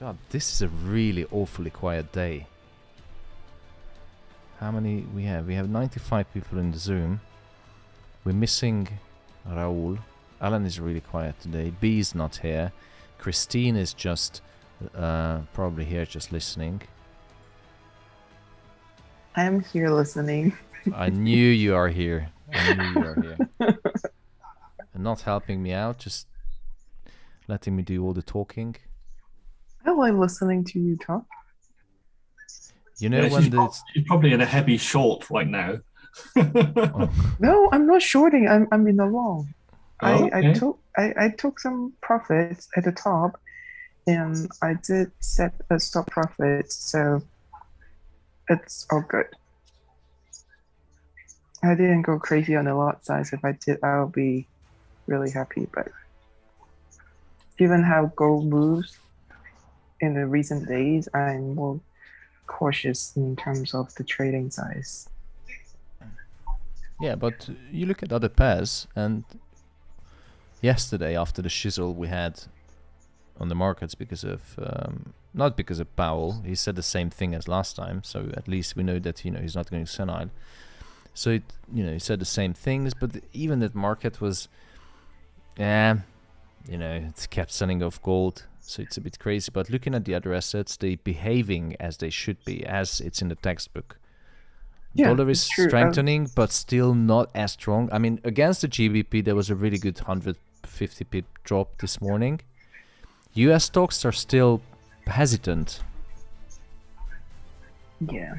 God, this is a really awfully quiet day. How many we have? We have 95 people in the Zoom. We're missing Raul. Alan is really quiet today. B is not here. Christine is just probably here just listening. I am here listening. I knew you are here. I knew you are here. And not helping me out, just letting me do all the talking. I like listening to you talk. You know, yeah, when she's probably in a heavy short right now. Oh. No, I'm not shorting. I'm in the long. Oh, okay. I took some profits at the top, and I did set a stop profit, so it's all good. I didn't go crazy on the lot size. If I did, I'll be really happy. But given how gold moves in the recent days, I'm more cautious in terms of the trading size. Yeah, but you look at other pairs, and yesterday after the shizzle we had on the markets because of not because of Powell, he said the same thing as last time, so at least we know that, you know, he's not going senile. So it, you know, he said the same things, but even that market was, you know, it kept selling off gold. So it's a bit crazy, but looking at the other assets, they behaving as they should be, as it's in the textbook. Yeah, Dollar is true. strengthening, but still not as strong. I mean, against the GBP, there was a really good 150 pip drop this morning. US stocks are still hesitant. Yeah.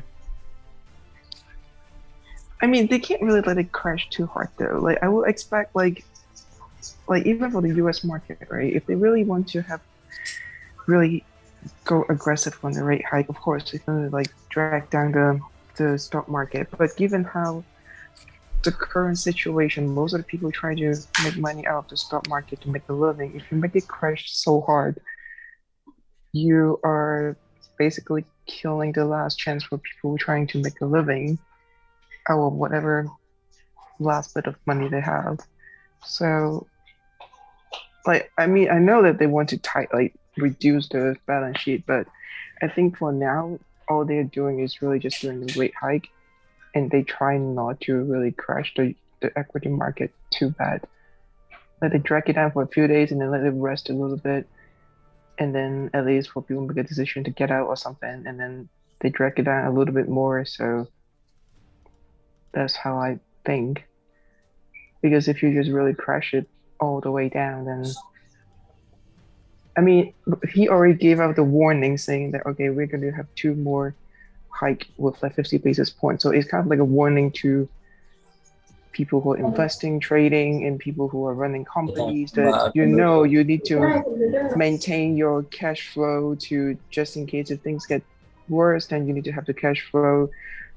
I mean, they can't really let it crash too hard though. Like I would expect, like even for the US market, right? If they really want to have really go aggressive on the rate hike, of course it's gonna like drag down the stock market. But given how the current situation, most of the people try to make money out of the stock market to make a living. If you make it crash so hard, you are basically killing the last chance for people trying to make a living out of whatever last bit of money they have. So, like, I mean, I know that they want to reduce the balance sheet, but I think for now, all they're doing is really just doing the rate hike, and they try not to really crash the equity market too bad. Let it drag it down for a few days and then let it rest a little bit, and then at least for people to make a decision to get out or something, and then they drag it down a little bit more. So that's how I think. Because if you just really crash it all the way down, then I mean, he already gave out the warning saying that, okay, we're going to have 2 more hike with like 50 basis points. So it's kind of like a warning to people who are investing, trading, and people who are running companies that, you know, you need to maintain your cash flow to, just in case if things get worse, then you need to have the cash flow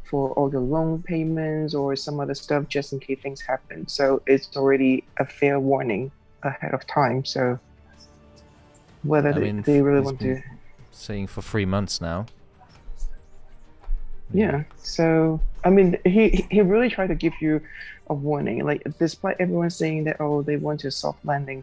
for all the loan payments or some other stuff just in case things happen. So it's already a fair warning ahead of time. So whether they really want to... saying for 3 months now. Yeah, so I mean, he really tried to give you a warning. Like, despite everyone saying that, oh, they want a soft landing,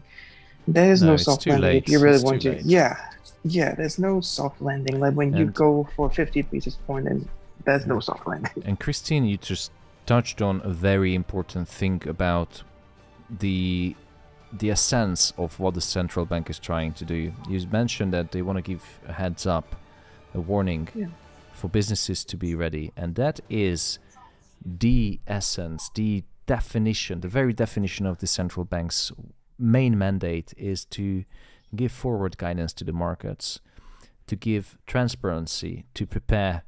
there is no soft landing if you really want to. Yeah, there's no soft landing. Like when you go for 50 basis point, and there's no soft landing. And Christine, you just touched on a very important thing about the essence of what the central bank is trying to do. You mentioned that they want to give a heads up, a warning. Yeah. For businesses to be ready, and that is the essence, the definition, the very definition of the central bank's main mandate is to give forward guidance to the markets, to give transparency, to prepare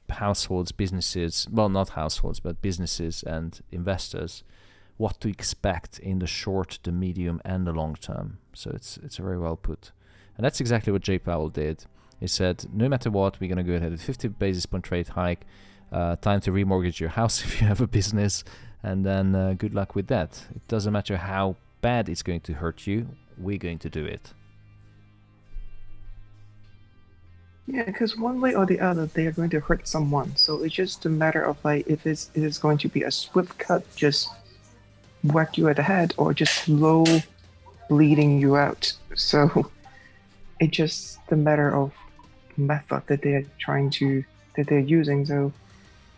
households, businesses, well, not households, but businesses and investors, what to expect in the short, the medium, and the long term. So it's very well put, and that's exactly what Jay Powell did. He said, no matter what, we're going to go ahead with 50 basis point rate hike, time to remortgage your house if you have a business, and then good luck with that. It doesn't matter how bad it's going to hurt you, we're going to do it. Yeah, because one way or the other, they are going to hurt someone. So it's just a matter of like, if it is going to be a swift cut, just whack you at the head, or just slow bleeding you out. So it's just a matter of method that they're using. So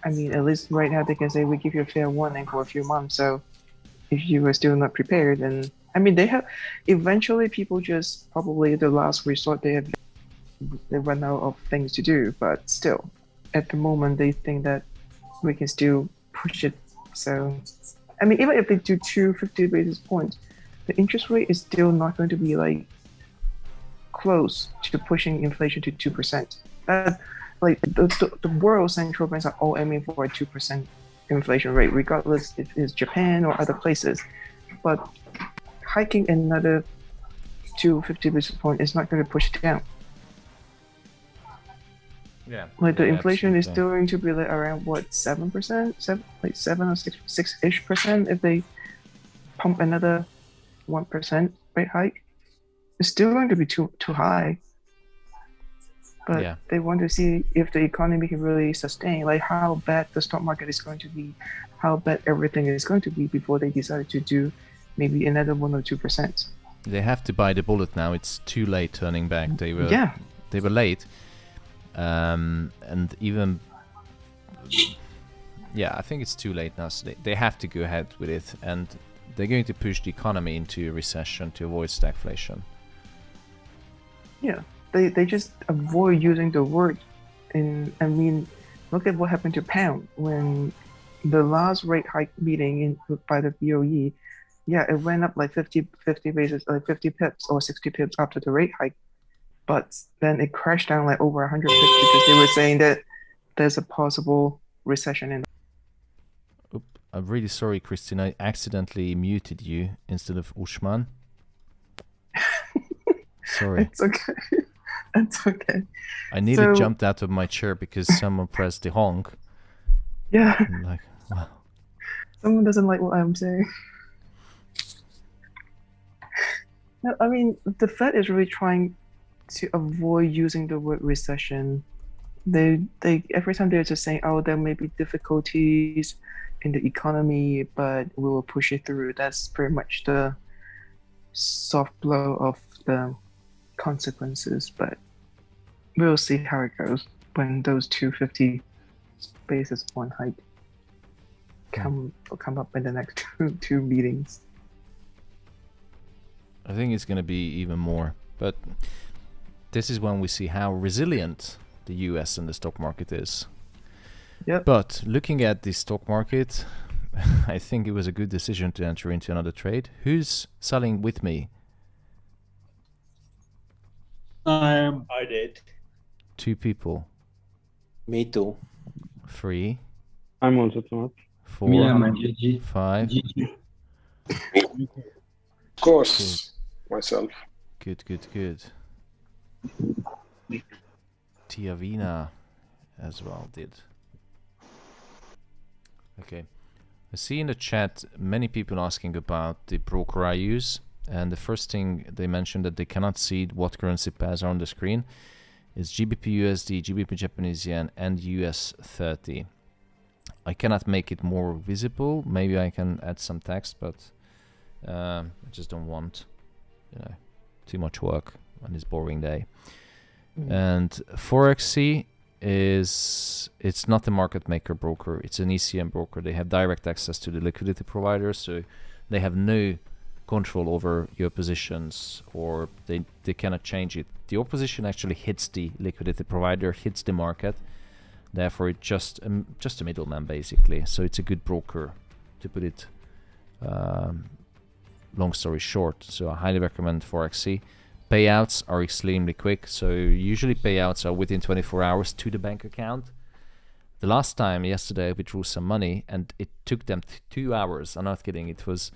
I mean, at least right now they can say we give you a fair warning for a few months. So if you are still not prepared, then I mean, they have eventually people just probably the last resort, they run out of things to do. But still, at the moment, they think that we can still push it. So I mean, even if they do 250 basis points, the interest rate is still not going to be like close to pushing inflation to 2%. Like the world central banks are all aiming for a 2% inflation rate, regardless if it's Japan or other places. But hiking another 250 basis point is not going to push it down. Yeah. Like the inflation is still going to be like around what, 7%, like 7 or 6-ish% if they pump another 1% rate hike. It's still going to be too high, but they want to see if the economy can really sustain, like how bad the stock market is going to be, how bad everything is going to be before they decide to do maybe another 1 or 2%. They have to bite the bullet now. It's too late turning back. They were late, and even I think it's too late now. So they have to go ahead with it, and they're going to push the economy into a recession to avoid stagflation. Yeah, they just avoid using the word. I mean, look at what happened to pound when the last rate hike meeting by the BOE. Yeah, it went up like 50 basis, like 50 pips or 60 pips after the rate hike, but then it crashed down like over 100 pips because they were saying that there's a possible recession in. I'm really sorry, Christine. I accidentally muted you instead of Ushman. Sorry. It's okay. It's okay. I nearly jumped out of my chair because someone pressed the honk. Yeah. I'm like, wow. Someone doesn't like what I'm saying. No, I mean, the Fed is really trying to avoid using the word recession. They every time they're just saying, oh, there may be difficulties in the economy, but we will push it through. That's pretty much the soft blow of the consequences, but we'll see how it goes when those 250 basis point hike come up in the next two meetings. I think it's going to be even more, but this is when we see how resilient the US and the stock market is. Yep. But looking at the stock market, I think it was a good decision to enter into another trade. Who's selling with me? I did. 2 people. Me too. 3. I'm also not. 4. GG. 5. Of course, myself. Good. Tiavina as well did. Okay. I see in the chat many people asking about the broker I use, and the first thing they mentioned that they cannot see what currency pairs are on the screen is GBP USD, GBP Japanese yen, and US 30. I cannot make it more visible. Maybe I can add some text, but I just don't want, too much work on this boring day. And Forexy it's not a market maker broker, it's an ECM broker. They have direct access to the liquidity provider, so they have no control over your positions, or they cannot change it. Your position actually hits the liquidity provider, hits the market, therefore it's just a middleman basically. So it's a good broker, to put it long story short. So I highly recommend Forexy. Payouts are extremely quick, so usually payouts are within 24 hours to the bank account. The last time, yesterday, I withdrew some money and it took them 2 hours. I'm not kidding. It was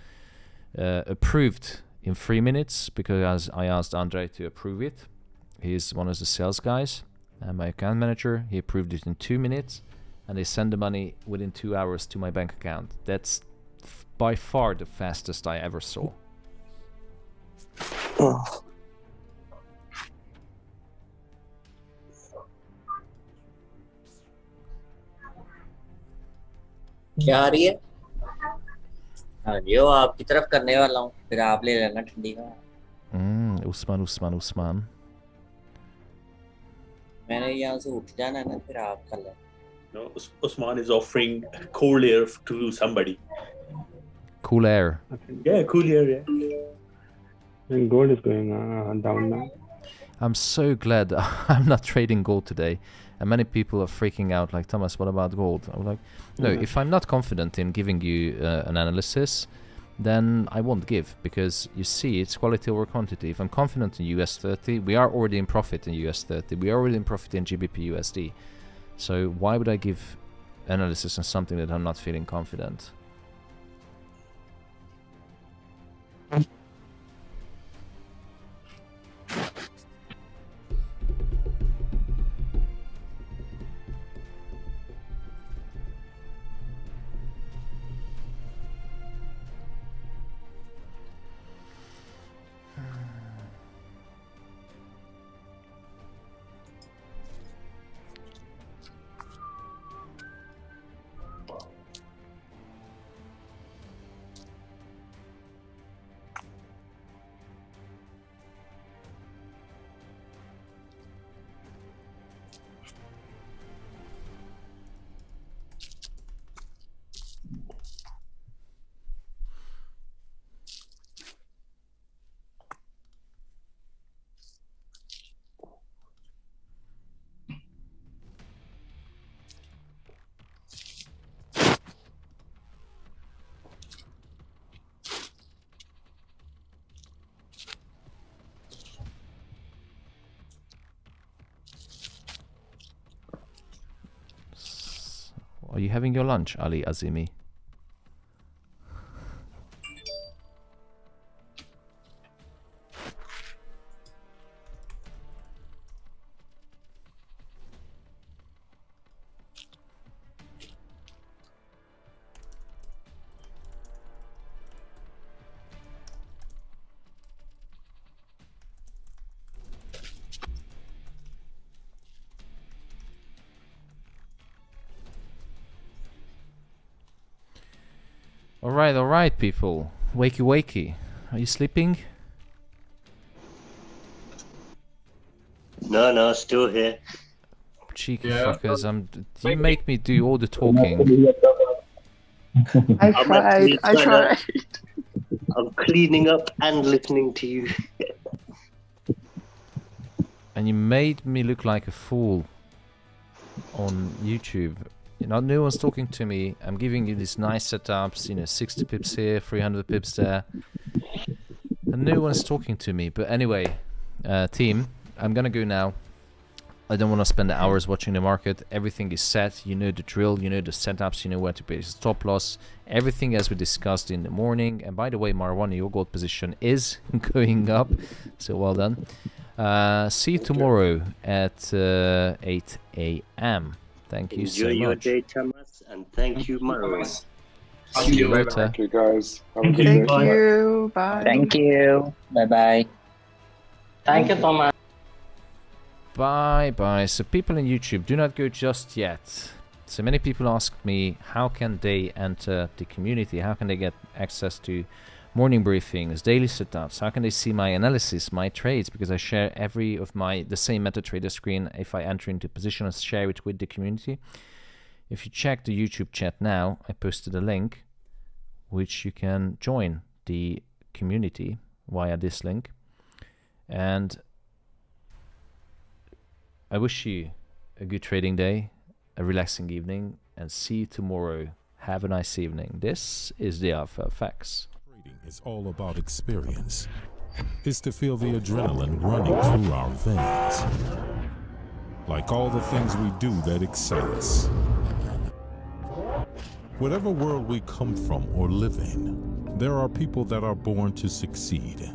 approved in 3 minutes because I asked Andre to approve it. He's one of the sales guys and my account manager. He approved it in 2 minutes and they send the money within 2 hours to my bank account. That's by far the fastest I ever saw. क्या आ रही है? हाँ जी, वो आपकी तरफ करने वाला हूँ, फिर आप ले लेना ठंडी का। Usman. मैंने यहाँ से उठ जाना है ना, फिर आप कर लेना। No, Usman is offering cool air to somebody. Cool air. Yeah, cool air. Yeah. And gold is going down now. I'm so glad I'm not trading gold today. And many people are freaking out like, Thomas, what about gold? I'm like, no, if I'm not confident in giving you an analysis, then I won't give, because you see, it's quality over quantity. If I'm confident in US 30, we are already in profit in US 30. We are already in profit in GBP USD. So why would I give analysis on something that I'm not feeling confident? Are you having your lunch, Ali Azimi? All right, people. Wakey, wakey. Are you sleeping? No, still here. Cheeky fuckers. You make me do all the talking. I tried. I'm cleaning up and listening to you. And you made me look like a fool on YouTube. You know, no one's talking to me. I'm giving you these nice setups, 60 pips here, 300 pips there. And no one's talking to me. But anyway, team, I'm gonna go now. I don't want to spend hours watching the market. Everything is set. You know the drill, you know the setups, you know where to place stop loss. Everything as we discussed in the morning. And by the way, Marwan, your gold position is going up. So well done. See you tomorrow at 8 a.m. Thank you Enjoy so your much. day, Thomas, and thank you, Maru. See you later. Thank you, guys. Have a Thank good you. day. Bye. you. Bye. Thank you. Bye-bye. Thank you so much. Bye bye. So people in YouTube, do not go just yet. So many people ask me, how can they enter the community? How can they get access to morning briefings, daily setups? How can they see my analysis, my trades? Because I share the same MetaTrader screen if I enter into position and share it with the community. If you check the YouTube chat now, I posted a link which you can join the community via this link. And I wish you a good trading day, a relaxing evening, and see you tomorrow. Have a nice evening. This is the Alpha Facts. Trading is all about experience. It's to feel the adrenaline running through our veins. Like all the things we do that excite us. Whatever world we come from or live in, there are people that are born to succeed.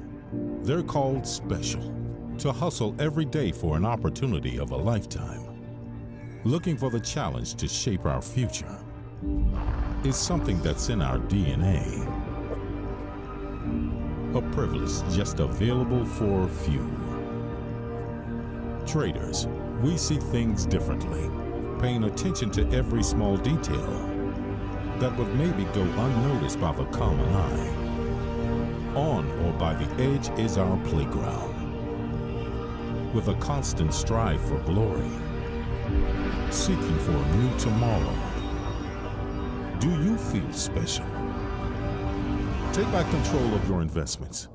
They're called special, to hustle every day for an opportunity of a lifetime. Looking for the challenge to shape our future is something that's in our DNA. A privilege just available for a few. Traders, we see things differently, paying attention to every small detail that would maybe go unnoticed by the common eye. On or by the edge is our playground, with a constant strive for glory, seeking for a new tomorrow. Do you feel special? Take back control of your investments.